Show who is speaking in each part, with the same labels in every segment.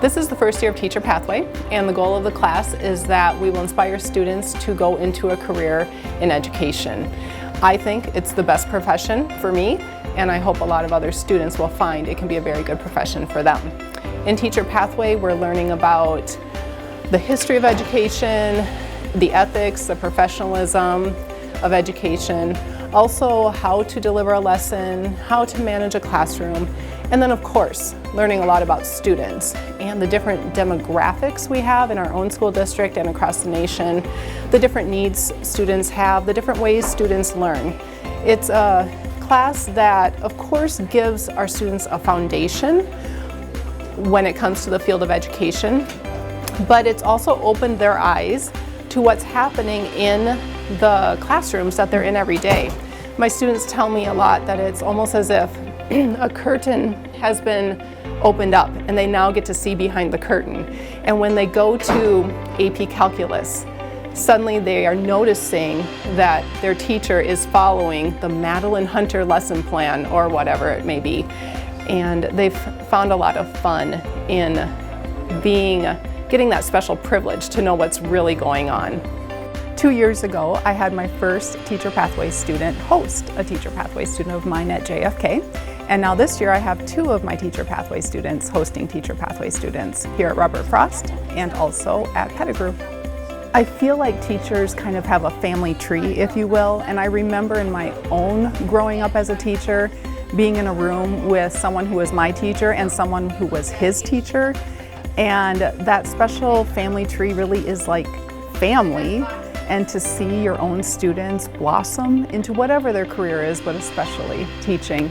Speaker 1: This is the first year of Teacher Pathway, and the goal of the class is that we will inspire students to go into a career in education. I think it's the best profession for me, and I hope a lot of other students will find it can be a very good profession for them. In Teacher Pathway, we're learning about the history of education, the ethics, the professionalism of education, also how to deliver a lesson, how to manage a classroom, and then of course, learning a lot about students and the different demographics we have in our own school district and across the nation, the different needs students have, the different ways students learn. It's a class that of course gives our students a foundation when it comes to the field of education, but it's also opened their eyes to what's happening in the classrooms that they're in every day. My students tell me a lot that it's almost as if a curtain has been opened up and they now get to see behind the curtain. And when they go to AP Calculus, suddenly they are noticing that their teacher is following the Madeline Hunter lesson plan or whatever it may be. And they've found a lot of fun in getting that special privilege to know what's really going on. 2 years ago, I had my first Teacher Pathway student host a Teacher Pathway student of mine at JFK. And now this year I have 2 of my Teacher Pathway students hosting Teacher Pathway students here at Robert Frost and also at Pettigrew. I feel like teachers kind of have a family tree, if you will, and I remember in my own growing up as a teacher, being in a room with someone who was my teacher and someone who was his teacher. And that special family tree really is like family. And to see your own students blossom into whatever their career is, but especially teaching,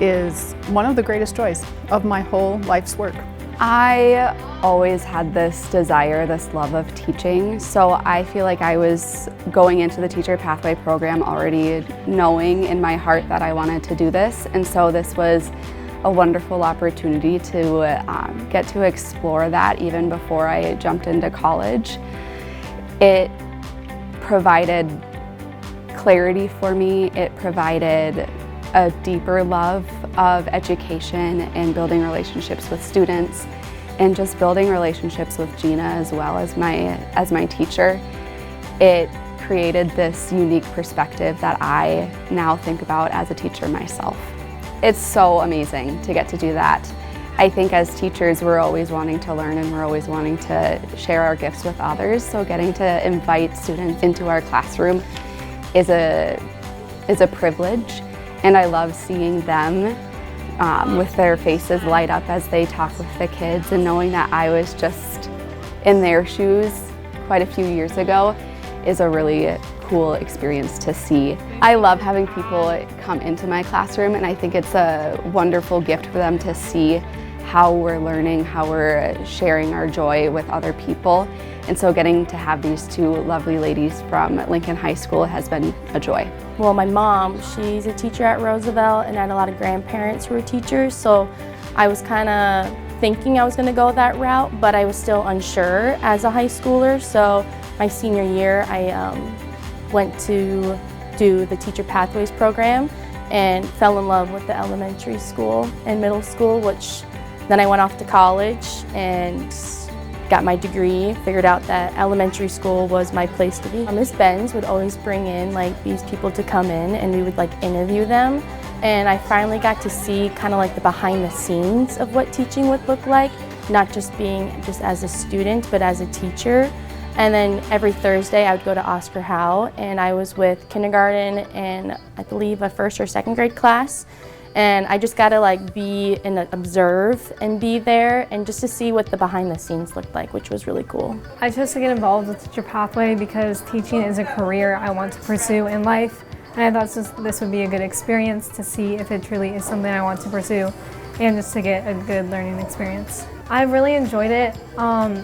Speaker 1: is one of the greatest joys of my whole life's work.
Speaker 2: I always had this desire, this love of teaching, so I feel like I was going into the Teacher Pathway program already knowing in my heart that I wanted to do this, and so this was a wonderful opportunity to get to explore that even before I jumped into college. It provided clarity for me, it provided a deeper love of education and building relationships with students and just building relationships with Gina as well as my teacher. It created this unique perspective that I now think about as a teacher myself. It's so amazing to get to do that. I think as teachers we're always wanting to learn and we're always wanting to share our gifts with others, so getting to invite students into our classroom is a privilege. And I love seeing them with their faces light up as they talk with the kids, and knowing that I was just in their shoes quite a few years ago is a really cool experience to see. I love having people come into my classroom, and I think it's a wonderful gift for them to see how we're learning, how we're sharing our joy with other people. And so getting to have these 2 lovely ladies from Lincoln High School has been a joy.
Speaker 3: Well, my mom, she's a teacher at Roosevelt, and I had a lot of grandparents who were teachers, so I was kind of thinking I was going to go that route, but I was still unsure as a high schooler. So my senior year, I went to do the Teacher Pathways program and fell in love with the elementary school and middle school, which then I went off to college and got my degree, figured out that elementary school was my place to be. Ms. Benz would always bring in these people to come in, and we would interview them. And I finally got to see kind of the behind the scenes of what teaching would look like, not just being just as a student, but as a teacher. And then every Thursday I would go to Oscar Howe, and I was with kindergarten and I believe a 1st or 2nd grade class. And I just got to be and observe and be there and just to see what the behind the scenes looked like, which was really cool.
Speaker 4: I chose to get involved with Teacher Pathway because teaching is a career I want to pursue in life. And I thought this would be a good experience to see if it truly is something I want to pursue and just to get a good learning experience. I've really enjoyed it,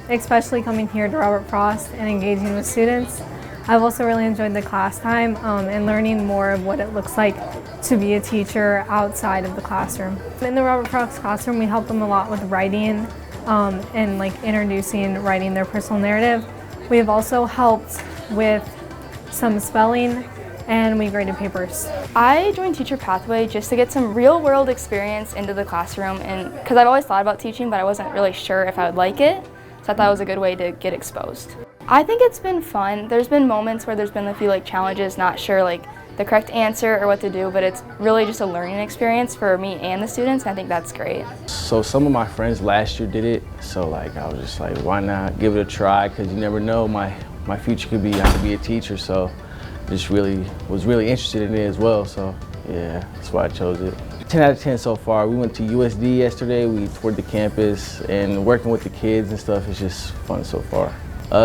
Speaker 4: especially coming here to Robert Frost and engaging with students. I've also really enjoyed the class time and learning more of what it looks like to be a teacher outside of the classroom. In the Robert Frost classroom, we help them a lot with writing and introducing writing their personal narrative. We have also helped with some spelling and we graded papers.
Speaker 5: I joined Teacher Pathway just to get some real world experience into the classroom, and because I've always thought about teaching but I wasn't really sure if I would like it, so I thought it was a good way to get exposed. I think it's been fun. There's been moments where there's been a few challenges, not sure the correct answer or what to do, but it's really just a learning experience for me and the students, and I think that's great.
Speaker 6: So some of my friends last year did it, so I was just why not give it a try, because you never know, my future could be I could be a teacher, so just was really interested in it as well, so yeah, that's why I chose it. 10 out of 10 so far. We went to USD yesterday, we toured the campus, and working with the kids and stuff is just fun so far.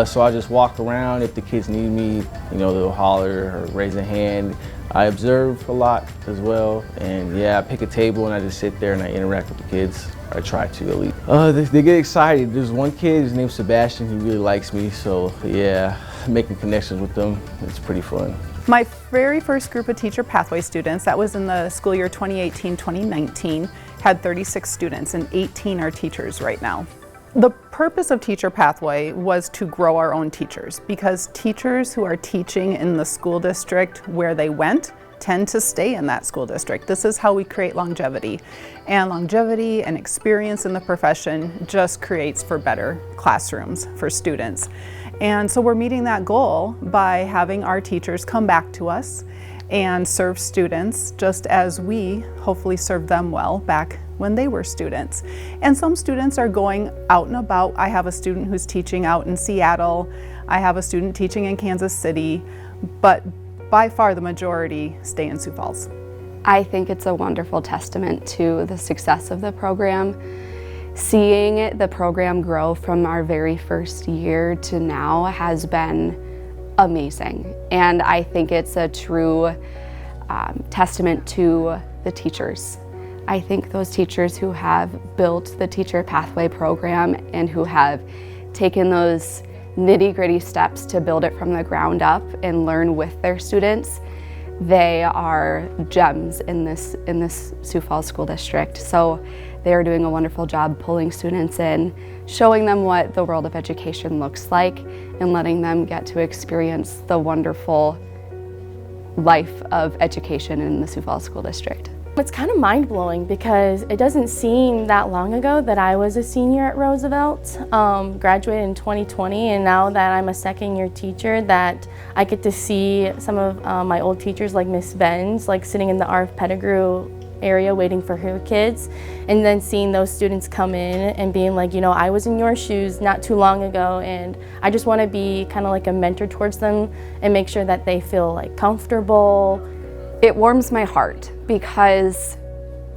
Speaker 6: So I just walk around. If the kids need me, they'll holler or raise a hand. I observe a lot as well, and yeah, I pick a table and I just sit there and I interact with the kids. I try to at least. They get excited. There's one kid, his name's Sebastian, he really likes me, so yeah, making connections with them, it's pretty fun.
Speaker 1: My very first group of Teacher Pathway students, that was in the school year 2018-2019, had 36 students, and 18 are teachers right now. The purpose of Teacher Pathway was to grow our own teachers, because teachers who are teaching in the school district where they went tend to stay in that school district. This is how we create longevity. And longevity and experience in the profession just creates for better classrooms for students. And so we're meeting that goal by having our teachers come back to us and serve students just as we hopefully served them well back when they were students. And some students are going out and about. I have a student who's teaching out in Seattle. I have a student teaching in Kansas City, but by far the majority stay in Sioux Falls.
Speaker 2: I think it's a wonderful testament to the success of the program. Seeing the program grow from our very first year to now has been amazing. And I think it's a true testament to the teachers. I think those teachers who have built the Teacher Pathway program and who have taken those nitty-gritty steps to build it from the ground up and learn with their students, they are gems in this Sioux Falls School District. So they are doing a wonderful job pulling students in, showing them what the world of education looks like, and letting them get to experience the wonderful life of education in the Sioux Falls School District.
Speaker 3: It's kind of mind-blowing because it doesn't seem that long ago that I was a senior at Roosevelt, graduated in 2020, and now that I'm a second-year teacher, that I get to see some of my old teachers like Miss Benz, sitting in the R.F. Pettigrew area waiting for her kids, and then seeing those students come in and being I was in your shoes not too long ago, and I just want to be kind of like a mentor towards them and make sure that they feel comfortable.
Speaker 2: It warms my heart because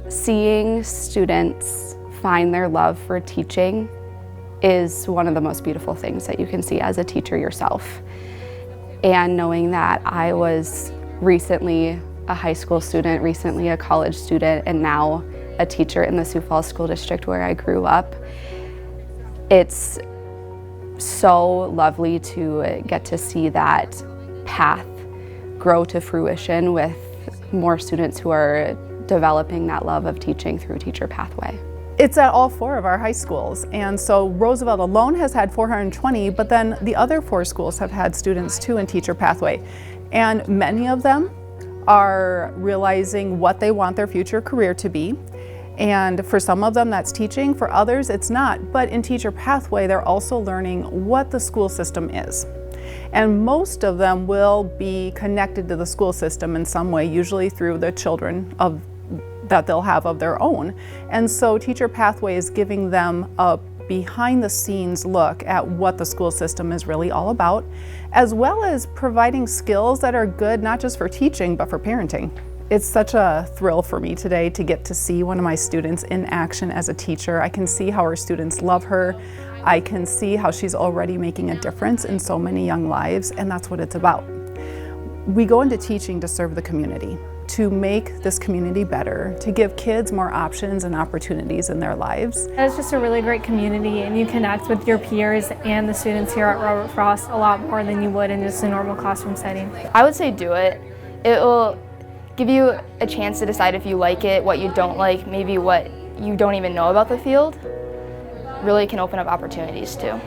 Speaker 2: seeing students find their love for teaching is one of the most beautiful things that you can see as a teacher yourself. And knowing that I was recently a high school student, recently a college student, and now a teacher in the Sioux Falls School District where I grew up, it's so lovely to get to see that path grow to fruition with more students who are developing that love of teaching through Teacher Pathway.
Speaker 1: It's at all 4 of our high schools, and so Roosevelt alone has had 420, but then the other 4 schools have had students too in Teacher Pathway, and many of them are realizing what they want their future career to be. And for some of them that's teaching, for others it's not, but in Teacher Pathway they're also learning what the school system is. And most of them will be connected to the school system in some way, usually through the children that they'll have of their own. And so Teacher Pathway is giving them a behind the scenes look at what the school system is really all about, as well as providing skills that are good not just for teaching but for parenting. It's such a thrill for me today to get to see one of my students in action as a teacher. I can see how our students love her. I can see how she's already making a difference in so many young lives, and that's what it's about. We go into teaching to serve the community, to make this community better, to give kids more options and opportunities in their lives.
Speaker 4: It's just a really great community, and you connect with your peers and the students here at Robert Frost a lot more than you would in just a normal classroom setting.
Speaker 5: I would say do it. It will give you a chance to decide if you like it, what you don't like, maybe what you don't even know about the field. Really can open up opportunities too.